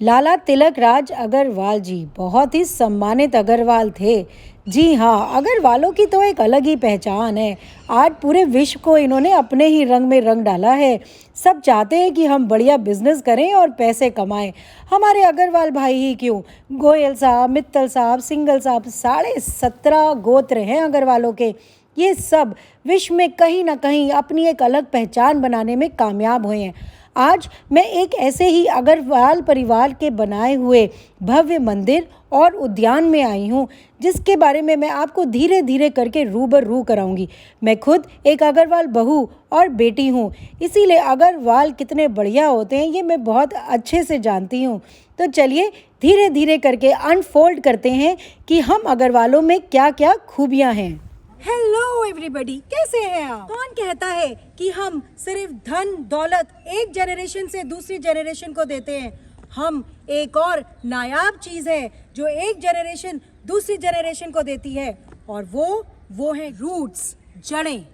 लाला तिलक राज अग्रवाल जी बहुत ही सम्मानित अग्रवाल थे। जी हाँ, अग्रवालों की तो एक अलग ही पहचान है। आज पूरे विश्व को इन्होंने अपने ही रंग में रंग डाला है। सब चाहते हैं कि हम बढ़िया बिजनेस करें और पैसे कमाएं। हमारे अग्रवाल भाई ही क्यों, गोयल साहब, मित्तल साहब, सिंघल साहब, 17.5 गोत्र हैं अग्रवालों के। ये सब विश्व में कहीं ना कहीं अपनी एक अलग पहचान बनाने में कामयाब हुए हैं। आज मैं एक ऐसे ही अग्रवाल परिवार के बनाए हुए भव्य मंदिर और उद्यान में आई हूँ, जिसके बारे में मैं आपको धीरे धीरे करके रूबरू कराऊंगी। मैं खुद एक अग्रवाल बहू और बेटी हूँ, इसीलिए अग्रवाल कितने बढ़िया होते हैं ये मैं बहुत अच्छे से जानती हूँ। तो चलिए धीरे धीरे करके अनफोल्ड करते हैं कि हम अग्रवालों में क्या क्या खूबियाँ हैं। हेलो एवरीबॉडी, कैसे हैं आप? कौन कहता है कि हम सिर्फ धन दौलत एक जनरेशन से दूसरी जनरेशन को देते हैं? हम एक और नायाब चीज है जो एक जनरेशन दूसरी जनरेशन को देती है, और वो है रूट्स, जड़ें।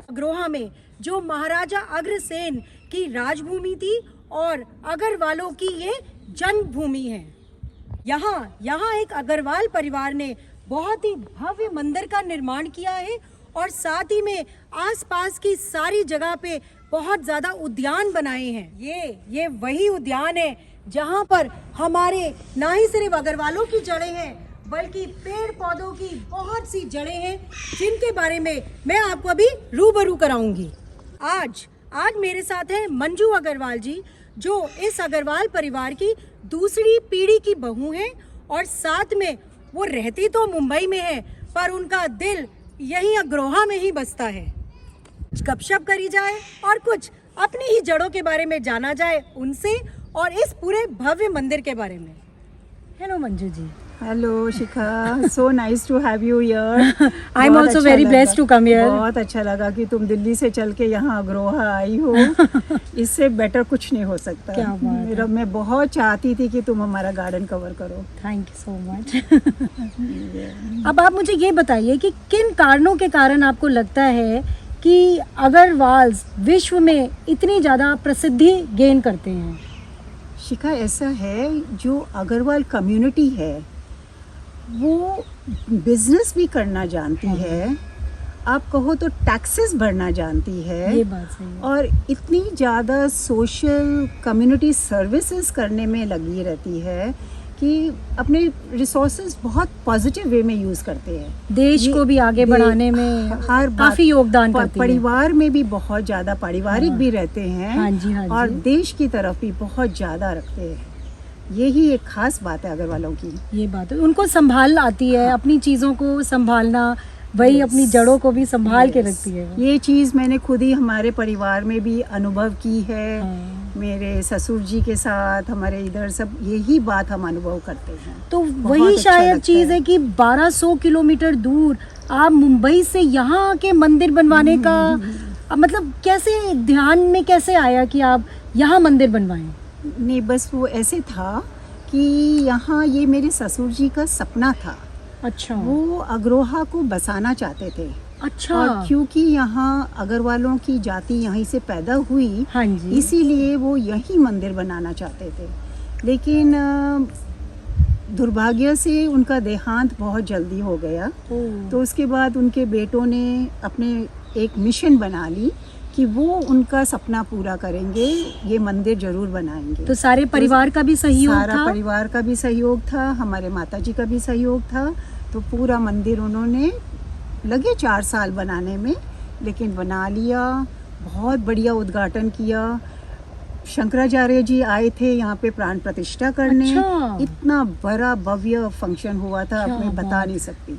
अग्रोहा में जो महाराजा अग्रसेन की राजभूमि थी और अग्रवालों की ये जन्मभूमि है। यहाँ एक अग्रवाल परिवार ने बहुत ही भव्य मंदिर का निर्माण किया है, और साथ ही में आसपास की सारी जगह पे बहुत ज्यादा उद्यान बनाए हैं। ये वही उद्यान है जहाँ पर हमारे ना ही सिर्फ अग्रवालों की जड़ें हैं, बल्कि पेड़ पौधों की बहुत सी जड़ें हैं, जिनके बारे में मैं आपको अभी रूबरू कराऊंगी। आज मेरे साथ है मंजू अग्रवाल जी, जो इस अग्रवाल परिवार की दूसरी पीढ़ी की बहू हैं, और साथ में वो रहती तो मुंबई में है, पर उनका दिल यहीं अग्रोहा में ही बसता है। गपशप करी जाए और कुछ अपनी ही जड़ों के बारे में जाना जाए उनसे, और इस पूरे भव्य मंदिर के बारे में। Hello Manju ji. Hello Shikha, so nice to have you here. I am also very blessed to come here. बहुत अच्छा लगा कि तुम दिल्ली से चल के यहाँ अग्रोहा आई हो। इससे बेटर कुछ नहीं हो सकता। क्या बात है। मैं बहुत चाहती थी कि तुम हमारा गार्डन कवर करो। Thank you so much. अब आप मुझे ये बताइए कि किन कारणों के कारण आपको लगता है कि अग्रवाल्स विश्व में इतनी ज़्यादा प्रसिद्धि गेन करते हैं? शिखा, ऐसा है, जो अग्रवाल कम्युनिटी है वो बिजनेस भी करना जानती है, आप कहो तो टैक्सेस भरना जानती है, ये बात सही है। और इतनी ज़्यादा सोशल कम्युनिटी सर्विसेज करने में लगी रहती है कि अपने रिसोर्सेज बहुत पॉजिटिव वे में यूज़ करते हैं। देश को भी आगे बढ़ाने में हर काफी योगदान करती है। परिवार में भी बहुत ज़्यादा पारिवारिक भी रहते हैं। हाँ जी, हाँ जी। और देश की तरफ भी बहुत ज़्यादा रखते हैं। यही एक खास बात है अग्रवालों की। ये बात है, उनको संभाल आती है, अपनी चीज़ों को संभालना, वही अपनी जड़ों को भी संभाल के रखती है। ये चीज़ मैंने खुद ही हमारे परिवार में भी अनुभव की है। हाँ। मेरे ससुर जी के साथ, हमारे इधर सब यही बात हम अनुभव करते हैं। तो वही शायद चीज़ है कि 1200 किलोमीटर दूर आप मुंबई से यहाँ आके मंदिर बनवाने का मतलब कैसे ध्यान में कैसे आया कि आप यहाँ मंदिर बनवाएं? नहीं, बस वो ऐसे था कि यहाँ ये मेरे ससुर जी का सपना था। अच्छा। वो अग्रोहा को बसाना चाहते थे। अच्छा। और क्योंकि यहाँ अग्रवालों की जाति यहीं से पैदा हुई, हाँ जी। इसीलिए वो यहीं मंदिर बनाना चाहते थे। लेकिन दुर्भाग्य से उनका देहांत बहुत जल्दी हो गया। तो उसके बाद उनके बेटों ने अपने एक मिशन बना ली कि वो उनका सपना पूरा करेंगे, ये मंदिर जरूर बनाएंगे। तो सारे परिवार का भी सहयोग था? सारा परिवार का भी सहयोग था, हमारे माताजी का भी सहयोग था। तो पूरा मंदिर उन्होंने लगे 4 साल बनाने में, लेकिन बना लिया। बहुत बढ़िया उद्घाटन किया। शंकराचार्य जी आए थे यहाँ पे प्राण प्रतिष्ठा करने। अच्छा। इतना बड़ा भव्य फंक्शन हुआ था, अब मैं बता नहीं सकती।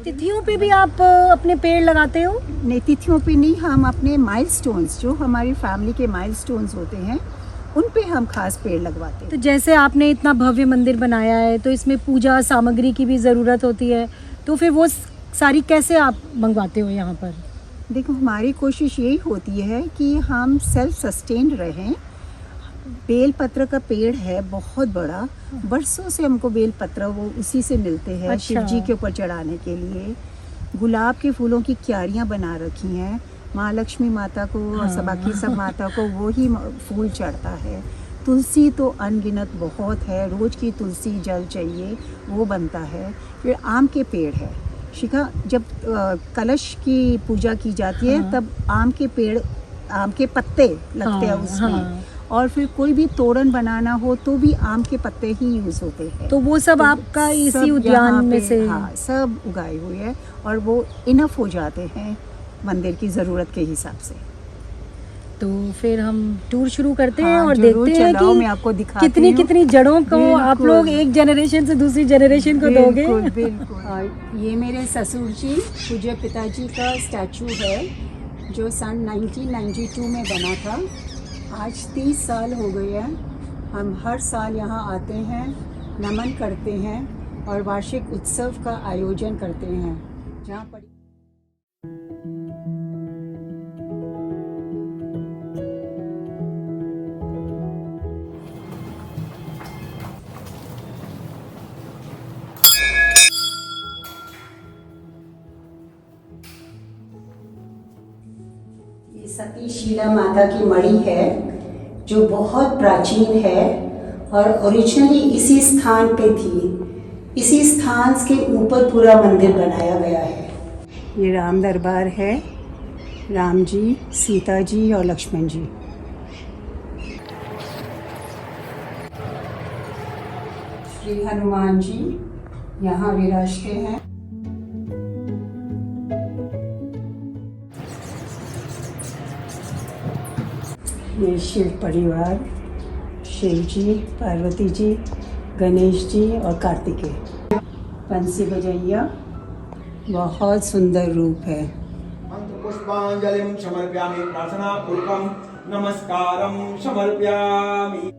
तिथियों पे भी आप अपने पेड़ लगाते हो? नहीं, तिथियों पे नहीं, हम अपने माइलस्टोन्स, जो हमारी फैमिली के माइलस्टोन्स होते हैं, उन पे हम खास पेड़ लगवाते हैं। तो जैसे आपने इतना भव्य मंदिर बनाया है, तो इसमें पूजा सामग्री की भी ज़रूरत होती है, तो फिर वो सारी कैसे आप मंगवाते हो यहाँ पर? देखो, हमारी कोशिश यही होती है कि हम सेल्फ सस्टेन्ड रहें। बेलपत्र का पेड़ है बहुत बड़ा, बरसों से हमको बेलपत्र वो उसी से मिलते हैं। अच्छा। शिव जी के ऊपर चढ़ाने के लिए गुलाब के फूलों की क्यारियाँ बना रखी हैं। माँ लक्ष्मी माता को और बाकी सब माता को वो ही फूल चढ़ता है। तुलसी तो अनगिनत बहुत है, रोज़ की तुलसी जल चाहिए, वो बनता है। फिर आम के पेड़ है, शिखा जब कलश की पूजा की जाती है तब आम के पेड़, आम के पत्ते लगते हैं उसमें। और फिर कोई भी तोरण बनाना हो तो भी आम के पत्ते ही यूज़ होते हैं। तो वो सब आपका इसी सब उद्यान यहाँ में पे, से? हाँ, सब उगाए हुए हैं और वो इनफ हो जाते हैं मंदिर की ज़रूरत के हिसाब से। तो फिर हम टूर शुरू करते हैं हाँ, और जरूर देखते हैं चलाओ, कि मैं आपको दिखाती कितनी हूँ। कितनी जड़ों को आप बिल्कुल। लोग एक जनरेशन से दूसरी जनरेशन को दोगे। बिल्कुल बिल्कुल। और ये मेरे ससुर जी, पूज्य पिताजी का स्टैचू है जो सन 1992 में बना था। आज 30 साल हो गए हैं। हम हर साल यहाँ आते हैं, नमन करते हैं और वार्षिक उत्सव का आयोजन करते हैं जहाँ पर ये सती शीला माता की मणि है जो बहुत प्राचीन है और ओरिजिनली इसी स्थान पे थी। इसी स्थान के ऊपर पूरा मंदिर बनाया गया है। ये राम दरबार है, राम जी, सीता जी और लक्ष्मण जी। श्री हनुमान जी यहाँ विराजते हैं। ये शिव परिवार, शिव जी, पार्वती जी, गणेश जी और कार्तिकेय। बंसी बजैया, बहुत सुंदर रूप है। मंत्र पुष्पांजलिं समर्पयामि, प्रार्थना पूर्वकं नमस्कारं समर्पयामि।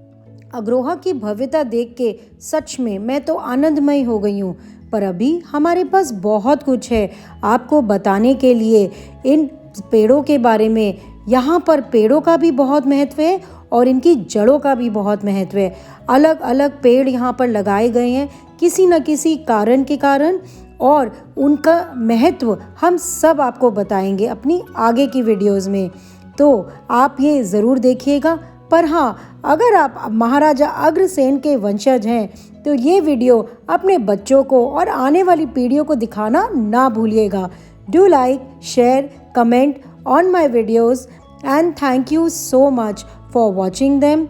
अग्रोहा की भव्यता देख के सच में मैं तो आनंदमय हो गई हूँ। पर अभी हमारे पास बहुत कुछ है आपको बताने के लिए इन पेड़ों के बारे में। यहाँ पर पेड़ों का भी बहुत महत्व है और इनकी जड़ों का भी बहुत महत्व है। अलग अलग पेड़ यहाँ पर लगाए गए हैं किसी न किसी कारण के कारण, और उनका महत्व हम सब आपको बताएंगे अपनी आगे की वीडियोस में। तो आप ये ज़रूर देखिएगा। पर हाँ, अगर आप महाराजा अग्रसेन के वंशज हैं तो ये वीडियो अपने बच्चों को और आने वाली पीढ़ियों को दिखाना ना भूलिएगा। Do like, share, comment on my videos and thank you so much for watching them.